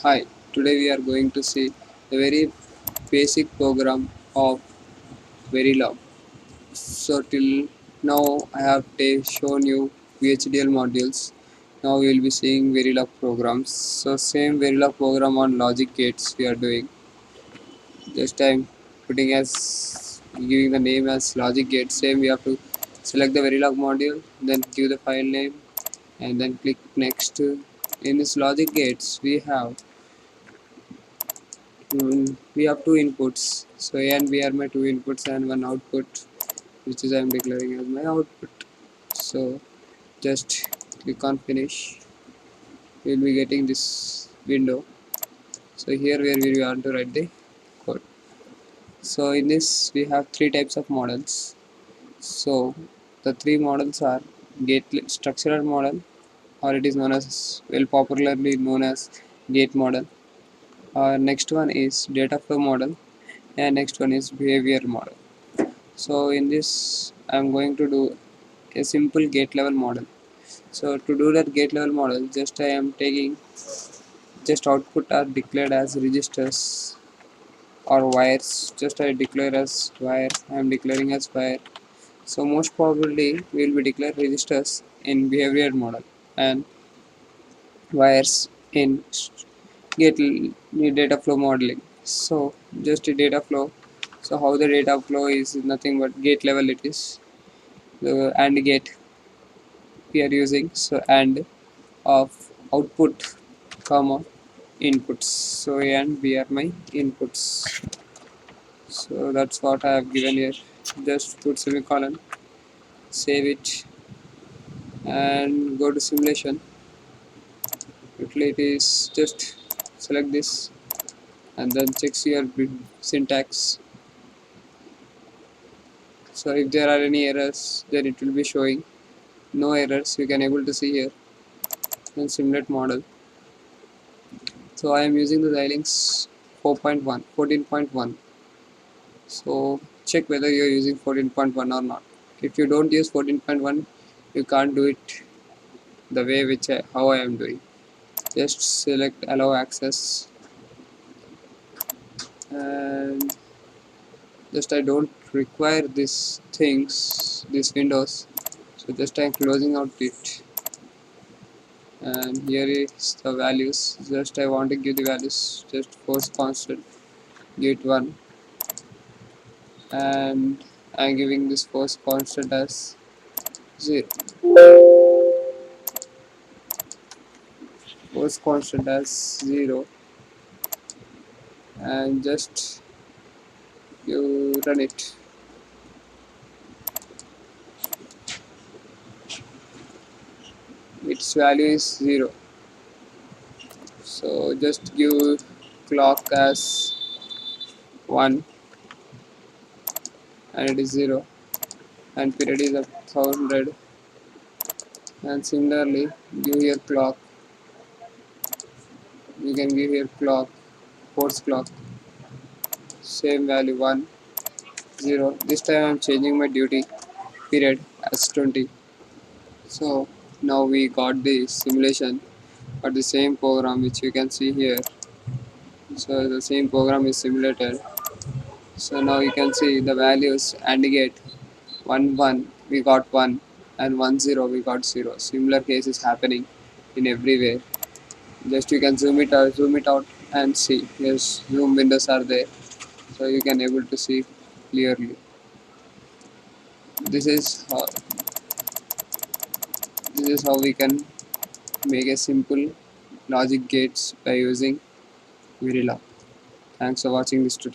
Hi, today we are going to see the very basic program of Verilog. So till now I have shown you VHDL modules. Now we will be seeing Verilog programs. So same Verilog program on logic gates we are doing. Just I'm putting as giving the name as logic gate. Same we have to select the Verilog module, then give the file name and then click next. In this logic gates we have we have two inputs, so A and B are my two inputs and one output, which is I am declaring as my output. So just click on finish. We will be getting this window. So here where we want to write the code. So in this we have three types of models. So the three models are gate structural model, or it is known as popularly known as gate model. Next one is data flow model, and next one is behavior model. So in this I'm going to do a simple gate level model. So to do that gate level model, just I am taking just output are declared as registers or wires. Just I declare as wire. I am declaring as wire. So most probably we will be declare registers in behavior model and wires in gate data flow modeling. So just a data flow. So how the data flow is nothing but gate level, it is the AND gate we are using. So AND of output comma inputs. So A and B are my inputs. So that's what I have given here. Just put semicolon, save it, and go to simulation. Utilities, just select this and then checks your syntax. So if there are any errors, then it will be showing no errors. You can able to see here. Then simulate model. So I am using the Xilinx 4.1, 14.1. So check whether you are using 14.1 or not. If you don't use 14.1, you can't do it the way how I am doing. Just select allow access, and just I don't require these windows, so just I'm closing out it. And here is the values. Just I want to give the values, just force constant, give it 1, and I'm giving this force constant as 0. Force constant as 0, and just you run it. Its value is 0. So just give clock as 1 and it is 0, and period is 100, and similarly give here clock. You can give here clock, force clock, same value 1 0. This time I am changing my duty period as 20. So now we got the simulation for the same program which you can see here. So the same program is simulated. So now you can see the values and get 1 1 we got 1, and 1 0 we got 0. Similar case is happening in everywhere. Just you can zoom it out and see. Yes, zoom windows are there, so you can able to see clearly. This is how we can make a simple logic gates by using Verilog. Thanks for watching this tutorial.